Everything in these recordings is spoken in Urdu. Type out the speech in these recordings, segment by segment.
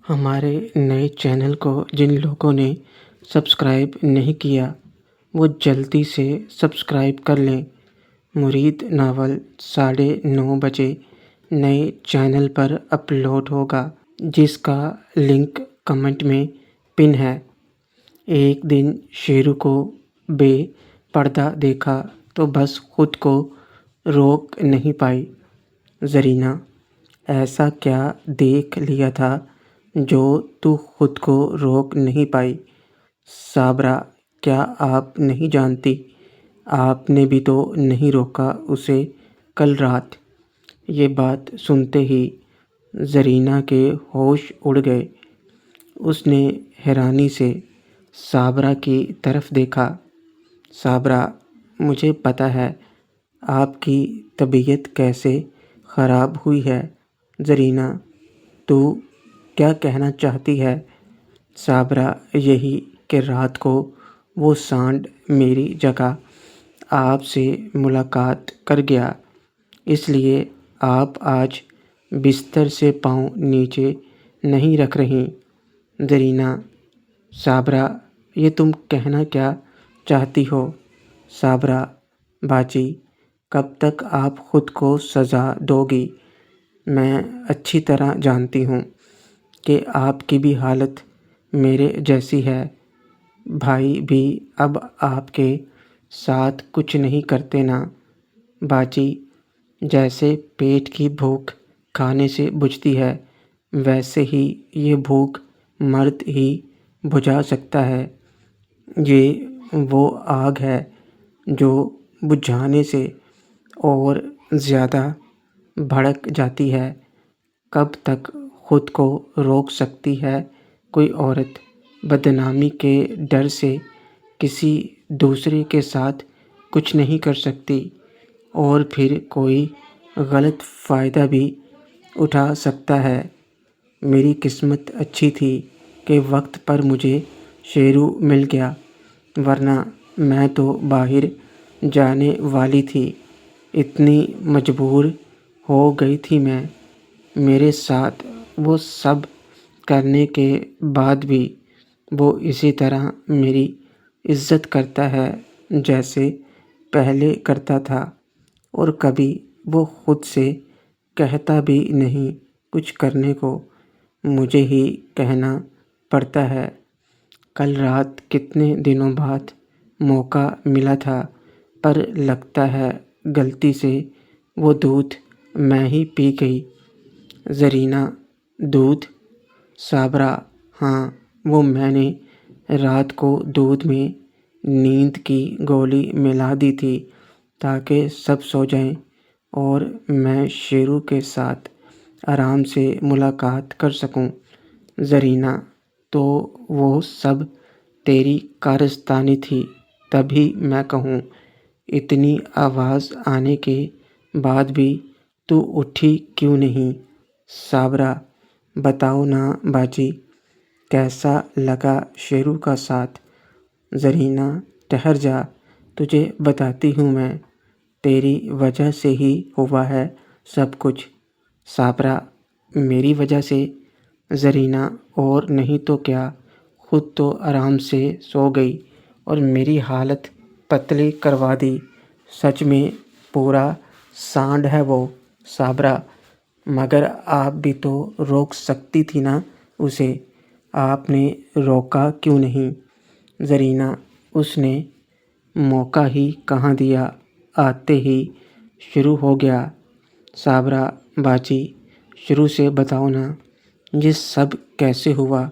ہمارے نئے چینل کو جن لوگوں نے سبسکرائب نہیں کیا وہ جلدی سے سبسکرائب کر لیں۔ مرید ناول 9:30 بجے نئے چینل پر اپلوڈ ہوگا، جس کا لنک کمنٹ میں پن ہے۔ ایک دن شیرو کو بے پردہ دیکھا تو بس خود کو روک نہیں پائی۔ زرینہ: ایسا کیا دیکھ لیا تھا جو تو خود کو روک نہیں پائی؟ صابرہ: کیا آپ نہیں جانتی؟ آپ نے بھی تو نہیں روکا اسے کل رات۔ یہ بات سنتے ہی زرینہ کے ہوش اڑ گئے۔ اس نے حیرانی سے صابرہ کی طرف دیکھا۔ صابرہ: مجھے پتہ ہے آپ کی طبیعت کیسے خراب ہوئی ہے۔ زرینہ: تو کیا کہنا چاہتی ہے؟ صابرہ: یہی کہ رات کو وہ سانڈ میری جگہ آپ سے ملاقات کر گیا، اس لیے آپ آج بستر سے پاؤں نیچے نہیں رکھ رہیں۔ زرینہ: صابرہ، یہ تم کہنا کیا چاہتی ہو؟ صابرہ: باجی، کب تک آپ خود کو سزا دو گی؟ میں اچھی طرح جانتی ہوں کہ آپ کی بھی حالت میرے جیسی ہے۔ بھائی بھی اب آپ کے ساتھ کچھ نہیں کرتے نا باجی۔ جیسے پیٹ کی بھوک کھانے سے بجھتی ہے، ویسے ہی یہ بھوک مرد ہی بجھا سکتا ہے۔ یہ وہ آگ ہے جو بجھانے سے اور زیادہ بھڑک جاتی ہے۔ کب تک خود کو روک سکتی ہے کوئی عورت؟ بدنامی کے ڈر سے کسی دوسرے کے ساتھ کچھ نہیں کر سکتی، اور پھر کوئی غلط فائدہ بھی اٹھا سکتا ہے۔ میری قسمت اچھی تھی کہ وقت پر مجھے شیرو مل گیا، ورنہ میں تو باہر جانے والی تھی۔ اتنی مجبور ہو گئی تھی میں۔ میرے ساتھ وہ سب کرنے کے بعد بھی وہ اسی طرح میری عزت کرتا ہے جیسے پہلے کرتا تھا، اور کبھی وہ خود سے کہتا بھی نہیں کچھ کرنے کو، مجھے ہی کہنا پڑتا ہے۔ کل رات کتنے دنوں بعد موقع ملا تھا، پر لگتا ہے غلطی سے وہ دودھ میں ہی پی گئی۔ زرینہ: دودھ؟ صابرہ: ہاں، وہ میں نے رات کو دودھ میں نیند کی گولی ملا دی تھی تاکہ سب سو جائیں اور میں شیرو کے ساتھ آرام سے ملاقات کر سکوں۔ زرینہ: تو وہ سب تیری کارستانی تھی، تبھی میں کہوں اتنی آواز آنے کے بعد بھی تو اٹھی کیوں نہیں؟ صابرہ: بتاؤ نا باجی، کیسا لگا شیرو کا ساتھ؟ زرینہ: ٹھہر جا، تجھے بتاتی ہوں میں، تیری وجہ سے ہی ہوا ہے سب کچھ۔ صابرہ: میری وجہ سے؟ زرینہ: اور نہیں تو کیا، خود تو آرام سے سو گئی اور میری حالت پتلی کروا دی۔ سچ میں پورا سانڈ ہے وہ۔ صابرہ: مگر آپ بھی تو روک سکتی تھی نا اسے، آپ نے روکا کیوں نہیں؟ زرینہ: اس نے موقع ہی کہاں دیا، آتے ہی شروع ہو گیا۔ صابرہ: باجی، شروع سے بتاؤ نا، یہ سب کیسے ہوا؟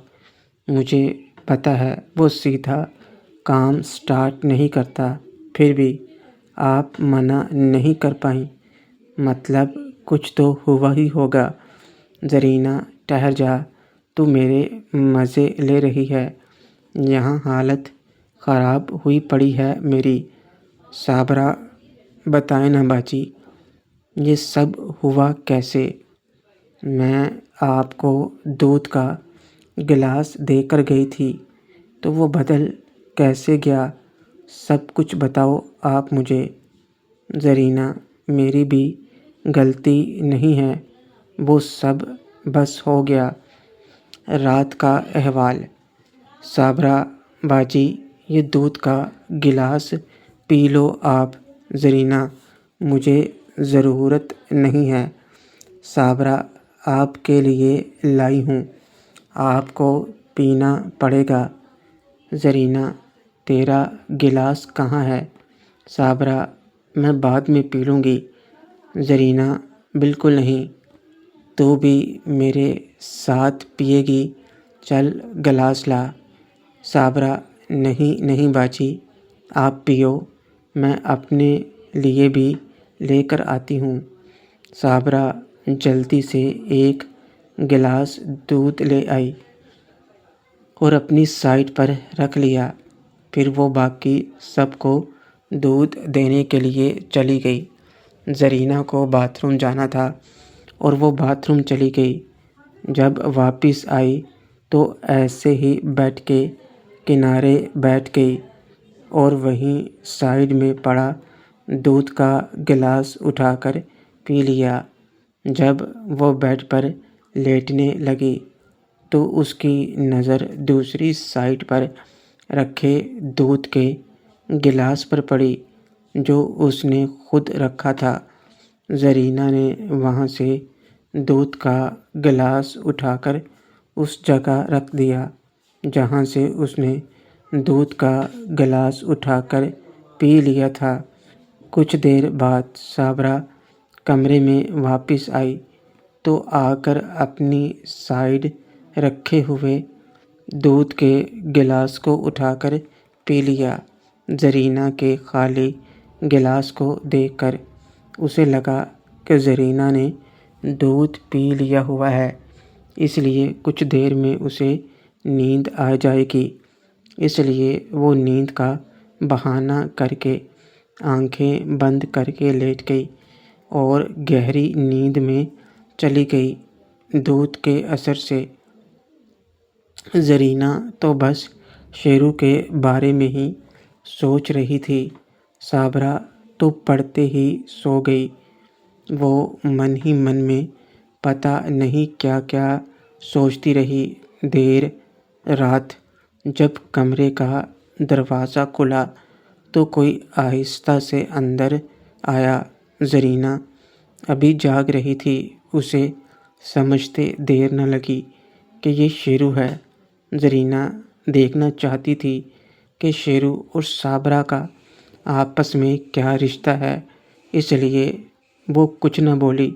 مجھے پتہ ہے وہ سیدھا کام سٹارٹ نہیں کرتا، پھر بھی آپ منع نہیں کر پائیں، مطلب کچھ تو ہوا ہی ہوگا۔ زرینہ: ٹھہر جا، تو میرے مزے لے رہی ہے، یہاں حالت خراب ہوئی پڑی ہے میری۔ صابرہ: بتائیں نا باجی، یہ سب ہوا کیسے؟ میں آپ کو دودھ کا گلاس دے کر گئی تھی تو وہ بدل کیسے گیا؟ سب کچھ بتاؤ آپ مجھے۔ زرینہ: میری بھی غلطی نہیں ہے، وہ سب بس ہو گیا۔ رات کا احوال۔ صابرہ باجی یہ دودھ کا گلاس پی لو آپ۔ زرینہ مجھے ضرورت نہیں ہے۔ صابرہ آپ کے لیے لائی ہوں، آپ کو پینا پڑے گا۔ زرینہ تیرا گلاس کہاں ہے؟ صابرہ میں بعد میں پی لوں گی۔ زرینہ بالکل نہیں، تو بھی میرے ساتھ پیے گی، چل گلاس لا۔ صابرہ نہیں باجی، آپ پیو، میں اپنے لیے بھی لے کر آتی ہوں۔ صابرہ جلدی سے ایک گلاس دودھ لے آئی اور اپنی سائڈ پر رکھ لیا۔ پھر وہ باقی سب کو دودھ دینے کے لیے چلی گئی۔ زرینہ کو باتھ روم جانا تھا اور وہ باتھ روم چلی گئی۔ جب واپس آئی تو ایسے ہی بیٹھ کے کنارے بیٹھ گئی اور وہیں سائڈ میں پڑا دودھ کا گلاس اٹھا کر پی لیا۔ جب وہ بیڈ پر لیٹنے لگی تو اس کی نظر دوسری سائڈ پر رکھے دودھ کے گلاس پر پڑی جو اس نے خود رکھا تھا۔ زرینہ نے وہاں سے دودھ کا گلاس اٹھا کر اس جگہ رکھ دیا جہاں سے اس نے دودھ کا گلاس اٹھا کر پی لیا تھا۔ کچھ دیر بعد صابرہ کمرے میں واپس آئی تو آ کر اپنی سائڈ رکھے ہوئے دودھ کے گلاس کو اٹھا کر پی لیا۔ زرینہ کے خالی گلاس کو دیکھ کر اسے لگا کہ زرینہ نے دودھ پی لیا ہوا ہے، اس لیے کچھ دیر میں اسے نیند آ جائے گی۔ اس لیے وہ نیند کا بہانہ کر کے آنکھیں بند کر کے لیٹ گئی اور گہری نیند میں چلی گئی۔ دودھ کے اثر سے زرینہ تو بس شیرو کے بارے میں ہی سوچ رہی تھی۔ صابرہ تو پڑھتے ہی سو گئی۔ وہ من ہی من میں پتہ نہیں کیا کیا سوچتی رہی۔ دیر رات جب کمرے کا دروازہ کھلا تو کوئی آہستہ سے اندر آیا۔ زرینہ ابھی جاگ رہی تھی، اسے سمجھتے دیر نہ لگی کہ یہ شیرو ہے۔ زرینہ دیکھنا چاہتی تھی کہ شیرو اور صابرہ کا آپس میں کیا رشتہ ہے، اس لیے وہ کچھ نہ بولی۔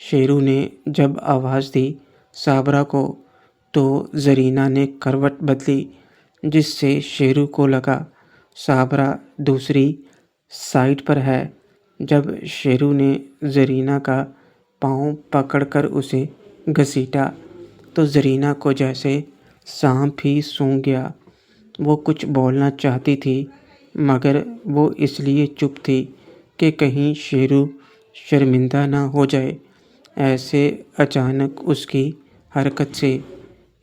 شیرو نے جب آواز دی صابرہ کو تو زرینہ نے کروٹ بدلی، جس سے شیرو کو لگا صابرہ دوسری سائڈ پر ہے۔ جب شیرو نے زرینہ کا پاؤں پکڑ کر اسے گھسیٹا تو زرینہ کو جیسے سانپ ہی سونگھ گیا۔ وہ کچھ بولنا چاہتی تھی مگر وہ اس لیے چپ تھی کہ کہیں شیرو شرمندہ نہ ہو جائے۔ ایسے اچانک اس کی حرکت سے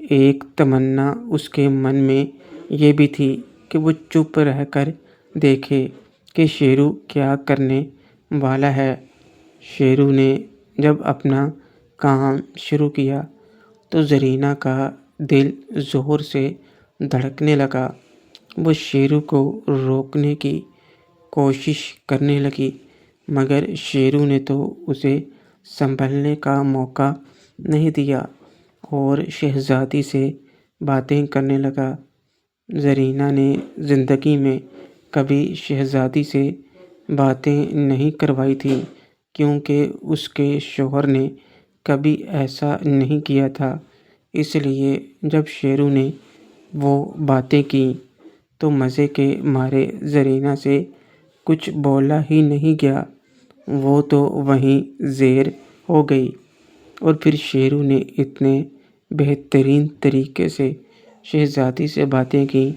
ایک تمنا اس کے من میں یہ بھی تھی کہ وہ چپ رہ کر دیکھے کہ شیرو کیا کرنے والا ہے۔ شیرو نے جب اپنا کام شروع کیا تو زرینہ کا دل زور سے دھڑکنے لگا۔ وہ شیرو کو روکنے کی کوشش کرنے لگی مگر شیرو نے تو اسے سنبھلنے کا موقع نہیں دیا اور شہزادی سے باتیں کرنے لگا۔ زرینہ نے زندگی میں کبھی شہزادی سے باتیں نہیں کروائی تھیں کیونکہ اس کے شوہر نے کبھی ایسا نہیں کیا تھا۔ اس لیے جب شیرو نے وہ باتیں کیں تو مزے کے مارے زرینہ سے کچھ بولا ہی نہیں گیا۔ وہ تو وہیں زیر ہو گئی اور پھر شیرو نے اتنے بہترین طریقے سے شہزادی سے باتیں کیں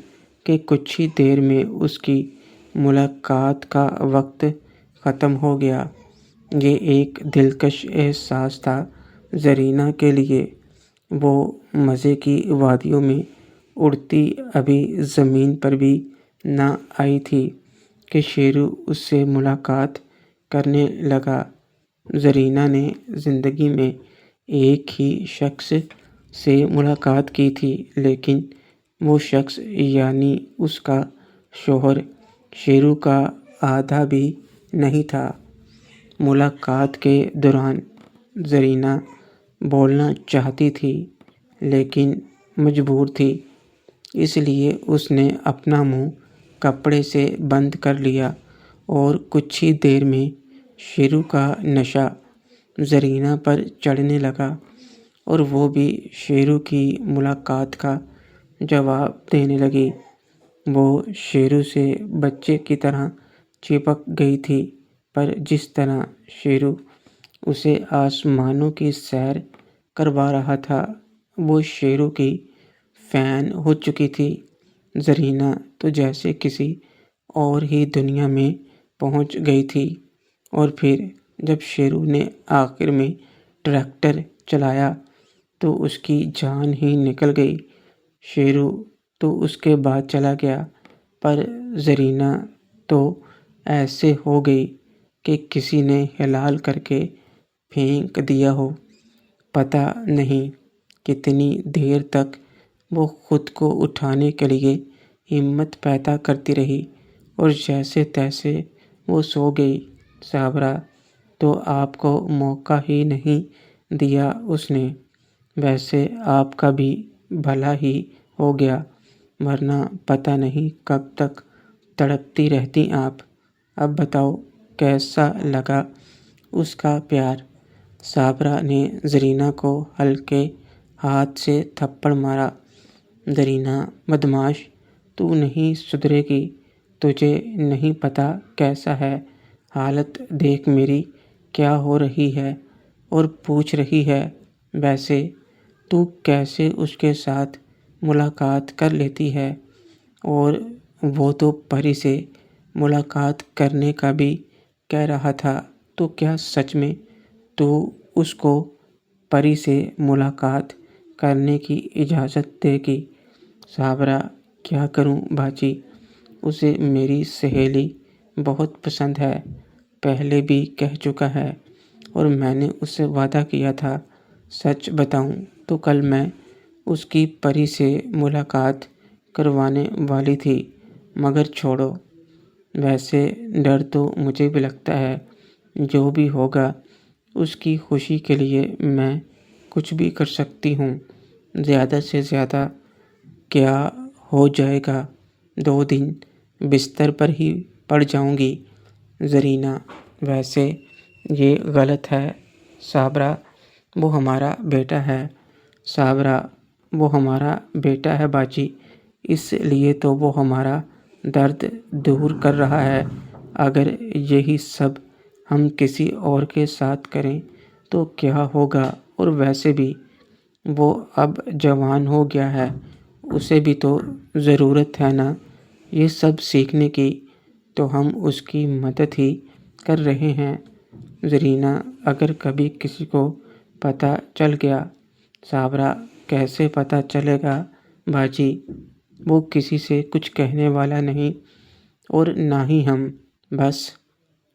کہ کچھ ہی دیر میں اس کی ملاقات کا وقت ختم ہو گیا۔ یہ ایک دلکش احساس تھا زرینہ کے لیے۔ وہ مزے کی وادیوں میں اڑتی ابھی زمین پر بھی نہ آئی تھی کہ شیرو اس سے ملاقات کرنے لگا۔ زرینہ نے زندگی میں ایک ہی شخص سے ملاقات کی تھی، لیکن وہ شخص یعنی اس کا شوہر شیرو کا آدھا بھی نہیں تھا۔ ملاقات کے دوران زرینہ بولنا چاہتی تھی لیکن مجبور تھی، اس لیے اس نے اپنا منہ کپڑے سے بند کر لیا اور کچھ ہی دیر میں شیرو کا نشہ زرینہ پر چڑھنے لگا اور وہ بھی شیرو کی ملاقات کا جواب دینے لگی۔ وہ شیرو سے بچے کی طرح چپک گئی تھی، پر جس طرح شیرو اسے آسمانوں کی سیر کروا رہا تھا وہ شیرو کی فین ہو چکی تھی۔ زرینہ تو جیسے کسی اور ہی دنیا میں پہنچ گئی تھی، اور پھر جب شیرو نے آخر میں ٹریکٹر چلایا تو اس کی جان ہی نکل گئی۔ شیرو تو اس کے بعد چلا گیا، پر زرینہ تو ایسے ہو گئی کہ کسی نے ہلال کر کے پھینک دیا ہو۔ پتہ نہیں کتنی دیر تک وہ خود کو اٹھانے کے لیے ہمت پیدا کرتی رہی اور جیسے تیسے وہ سو گئی۔ صابرہ تو آپ کو موقع ہی نہیں دیا اس نے۔ ویسے آپ کا بھی بھلا ہی ہو گیا، ورنہ پتہ نہیں کب تک تڑپتی رہتی آپ۔ اب بتاؤ کیسا لگا اس کا پیار؟ صابرہ نے زرینہ کو ہلکے ہاتھ سے تھپڑ مارا۔ زرینہ بدمعاش، تو نہیں سدھرے گی، تجھے نہیں پتہ کیسا ہے؟ حالت دیکھ میری کیا ہو رہی ہے، اور پوچھ رہی ہے ویسے تو کیسے اس کے ساتھ ملاقات کر لیتی ہے؟ اور وہ تو پری سے ملاقات کرنے کا بھی کہہ رہا تھا، تو کیا سچ میں تو اس کو پری سے ملاقات کرنے کی اجازت دے گی؟ صابرہ، کیا کروں باجی، اسے میری سہیلی بہت پسند ہے، پہلے بھی کہہ چکا ہے، اور میں نے اس سے وعدہ کیا تھا۔ سچ بتاؤں تو کل میں اس کی پری سے ملاقات کروانے والی تھی، مگر چھوڑو، ویسے ڈر تو مجھے بھی لگتا ہے۔ جو بھی ہوگا اس کی خوشی کے لیے میں کچھ بھی کر سکتی ہوں۔ زیادہ سے زیادہ کیا ہو جائے گا، 2 دن بستر پر ہی پڑ جاؤں گی۔ زرینہ، ویسے یہ غلط ہے صابرہ، وہ ہمارا بیٹا ہے۔ صابرہ، وہ ہمارا بیٹا ہے باجی، اس لیے تو وہ ہمارا درد دور کر رہا ہے۔ اگر یہی سب ہم کسی اور کے ساتھ کریں تو کیا ہوگا؟ اور ویسے بھی وہ اب جوان ہو گیا ہے، اسے بھی تو ضرورت ہے نا یہ سب سیکھنے کی، تو ہم اس کی مدد ہی کر رہے ہیں۔ زرینہ، اگر کبھی کسی کو پتہ چل گیا؟ صابرہ، کیسے پتہ چلے گا باجی، وہ کسی سے کچھ کہنے والا نہیں، اور نہ ہی ہم، بس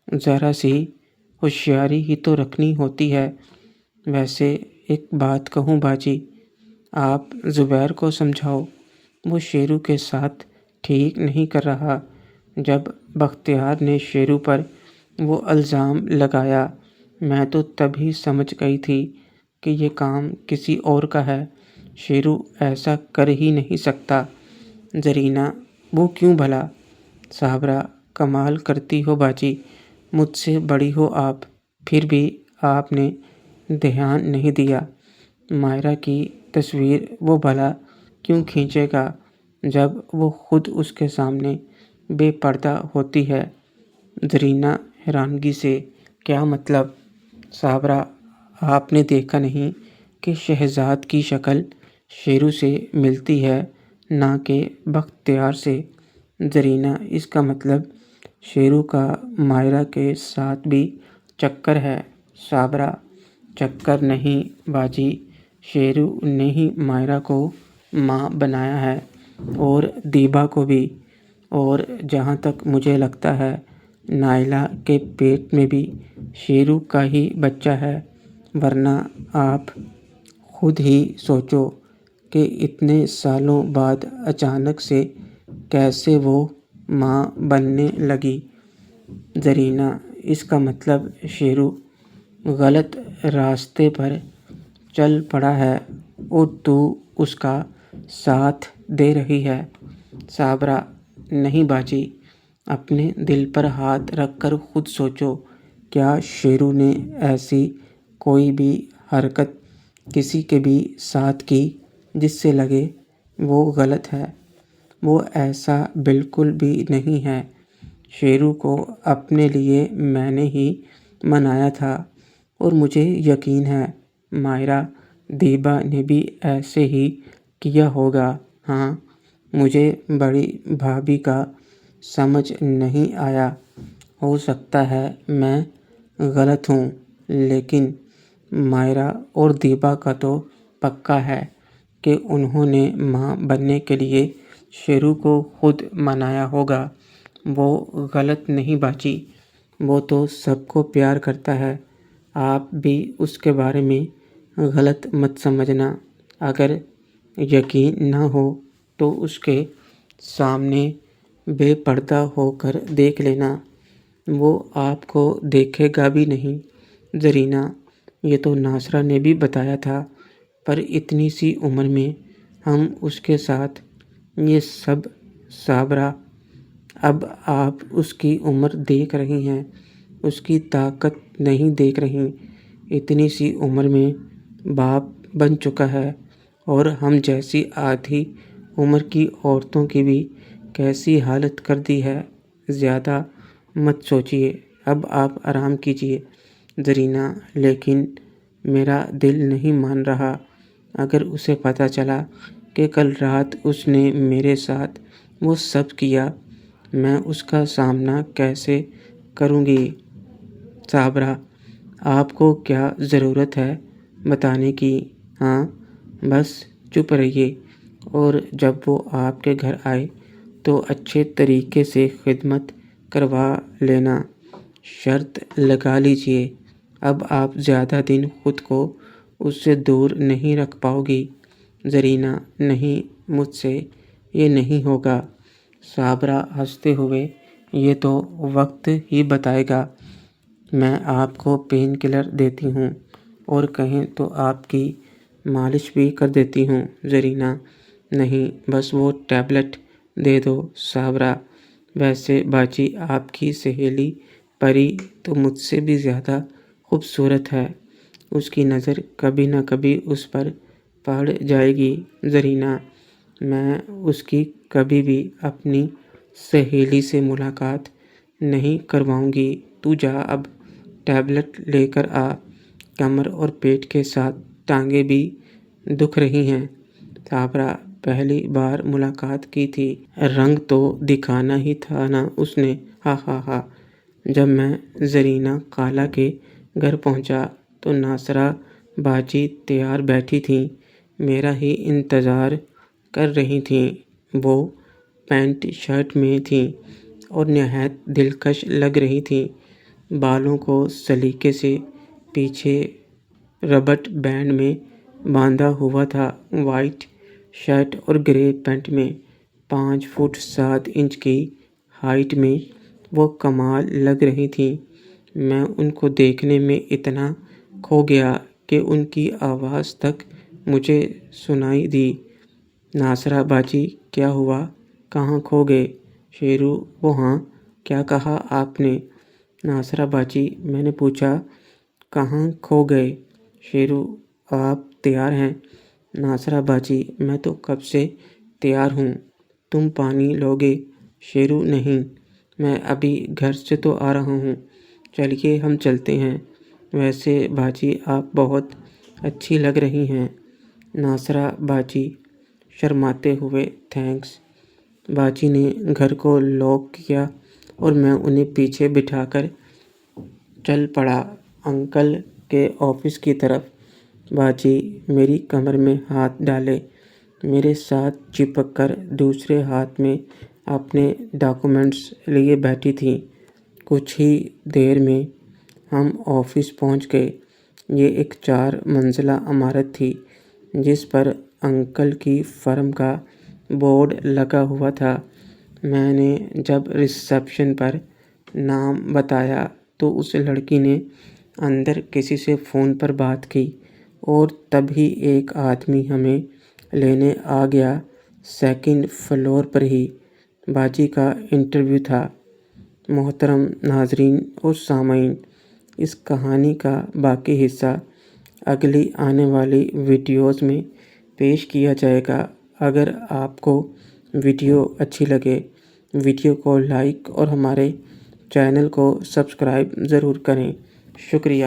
ذرا سی ہوشیاری ہی تو رکھنی ہوتی ہے۔ ویسے ایک بات کہوں باجی، آپ زبیر کو سمجھاؤ، وہ شیرو کے ساتھ ٹھیک نہیں کر رہا۔ جب بختیار نے شیرو پر وہ الزام لگایا، میں تو تب ہی سمجھ گئی تھی کہ یہ کام کسی اور کا ہے، شیرو ایسا کر ہی نہیں سکتا۔ زرینہ، وہ کیوں بھلا؟ صابرہ، کمال کرتی ہو باجی، مجھ سے بڑی ہو آپ، پھر بھی آپ نے دھیان نہیں دیا۔ مائرہ کی تصویر وہ بھلا کیوں کھینچے گا جب وہ خود اس کے سامنے بے پردہ ہوتی ہے؟ زرینہ حیرانگی سے، کیا مطلب؟ صابرہ، آپ نے دیکھا نہیں کہ شہزاد کی شکل شیرو سے ملتی ہے، نہ کہ بختیار سے؟ زرینہ، اس کا مطلب شیرو کا مائرہ کے ساتھ بھی چکر ہے۔ صابرہ، چکر نہیں باجی، شیرو نے ہی مائرہ کو ماں بنایا ہے، اور دیبا کو بھی، اور جہاں تک مجھے لگتا ہے نائلہ کے پیٹ میں بھی شیرو کا ہی بچہ ہے، ورنہ آپ خود ہی سوچو کہ اتنے سالوں بعد اچانک سے کیسے وہ ماں بننے لگی۔ زرینہ: اس کا مطلب شیرو غلط راستے پر چل پڑا ہے اور تو اس کا ساتھ دے رہی ہے۔ صابرہ: نہیں باجی، اپنے دل پر ہاتھ رکھ کر خود سوچو، کیا شیرو نے ایسی کوئی بھی حرکت کسی کے بھی ساتھ کی جس سے لگے وہ غلط ہے؟ وہ ایسا بالکل بھی نہیں ہے۔ شیرو کو اپنے لیے میں نے ہی منایا تھا اور مجھے یقین ہے مائرہ دیبا نے بھی ایسے ہی کیا ہوگا۔ ہاں، مجھے بڑی بھابھی کا سمجھ نہیں آیا، ہو سکتا ہے میں غلط ہوں، لیکن مائرہ اور دیبا کا تو پکا ہے کہ انہوں نے ماں بننے کے لیے شیرو کو خود منایا ہوگا۔ وہ غلط نہیں باجی، وہ تو سب کو پیار کرتا ہے۔ آپ بھی اس کے بارے میں غلط مت سمجھنا۔ اگر یقین نہ ہو تو اس کے سامنے بے پردہ ہو کر دیکھ لینا، وہ آپ کو دیکھے گا بھی نہیں۔ زرینہ: یہ تو ناصرہ نے بھی بتایا تھا، پر اتنی سی عمر میں ہم اس کے ساتھ یہ سب۔ صابرہ: اب آپ اس کی عمر دیکھ رہی ہیں، اس کی طاقت نہیں دیکھ رہی۔ اتنی سی عمر میں باپ بن چکا ہے، اور ہم جیسی آدھی عمر کی عورتوں کی بھی کیسی حالت کر دی ہے۔ زیادہ مت سوچیے، اب آپ آرام کیجیے۔ زرینہ: لیکن میرا دل نہیں مان رہا۔ اگر اسے پتہ چلا کہ کل رات اس نے میرے ساتھ وہ سب کیا، میں اس کا سامنا کیسے کروں گی؟ صابرہ: آپ کو کیا ضرورت ہے بتانے کی؟ ہاں، بس چپ رہیے، اور جب وہ آپ کے گھر آئے تو اچھے طریقے سے خدمت کروا لینا۔ شرط لگا لیجیے، اب آپ زیادہ دن خود کو اس سے دور نہیں رکھ پاؤ گی۔ زرینہ: نہیں، مجھ سے یہ نہیں ہوگا۔ صابرہ ہنستے ہوئے: یہ تو وقت ہی بتائے گا۔ میں آپ کو پین کلر دیتی ہوں، اور کہیں تو آپ کی مالش بھی کر دیتی ہوں۔ زرینہ: نہیں، بس وہ ٹیبلٹ دے دو۔ صابرہ: ویسے باجی، آپ کی سہیلی پری تو مجھ سے بھی زیادہ خوبصورت ہے، اس کی نظر کبھی نہ کبھی اس پر پڑ جائے گی۔ زرینہ: میں اس کی کبھی بھی اپنی سہیلی سے ملاقات نہیں کرواؤں گی۔ تو جا، اب ٹیبلٹ لے کر آ۔ کمر اور پیٹ کے ساتھ ٹانگیں بھی دکھ رہی ہیں۔ صابرہ: پہلی بار ملاقات کی تھی، رنگ تو دکھانا ہی تھا نا اس نے، ہا ہا ہا۔ جب میں زرینہ خالہ کے گھر پہنچا تو ناصرہ باجی تیار بیٹھی تھیں، میرا ہی انتظار کر رہی تھیں۔ وہ پینٹ شرٹ میں تھیں اور نہایت دلکش لگ رہی تھیں۔ بالوں کو سلیقے سے پیچھے ربٹ بینڈ میں باندھا ہوا تھا۔ وائٹ شرٹ اور گرے پینٹ میں 5 فٹ 7 انچ کی ہائٹ میں وہ کمال لگ رہی تھیں۔ میں ان کو دیکھنے میں اتنا کھو گیا کہ ان کی آواز تک مجھے سنائی دی۔ ناصرہ باجی: کیا ہوا، کہاں کھو گئے؟ شیرو: وہ ہاں، کیا کہا آپ نے؟ ناصرہ باجی: میں نے پوچھا کہاں کھو گئے؟ شیرو: آپ تیار ہیں؟ ناصرہ باجی: میں تو کب سے تیار ہوں، تم پانی لوگے؟ شیرو: نہیں، میں ابھی گھر سے تو آ رہا ہوں، چلیے ہم چلتے ہیں۔ ویسے باجی، آپ بہت اچھی لگ رہی ہیں۔ ناصرہ باجی شرماتے ہوئے: تھینکس۔ باجی نے گھر کو لاک کیا اور میں انہیں پیچھے بٹھا کر چل پڑا انکل کے آفس کی طرف۔ باجی میری کمر میں ہاتھ ڈالے میرے ساتھ چپک کر دوسرے ہاتھ میں اپنے ڈاکومنٹس لیے بیٹھی تھیں۔ کچھ ہی دیر میں ہم آفس پہنچ گئے۔ یہ ایک 4 منزلہ عمارت تھی جس پر انکل کی فرم کا بورڈ لگا ہوا تھا۔ میں نے جب ریسیپشن پر نام بتایا تو اس لڑکی نے اندر کسی سے فون پر بات کی اور تبھی ایک آدمی ہمیں لینے آ گیا۔ سیکنڈ فلور پر ہی باجی کا انٹرویو تھا۔ محترم ناظرین اور سامعین، اس کہانی کا باقی حصہ اگلی آنے والی ویڈیوز میں پیش کیا جائے گا۔ اگر آپ کو ویڈیو اچھی لگے، ویڈیو کو لائک اور ہمارے چینل کو سبسکرائب ضرور کریں۔ شکریہ۔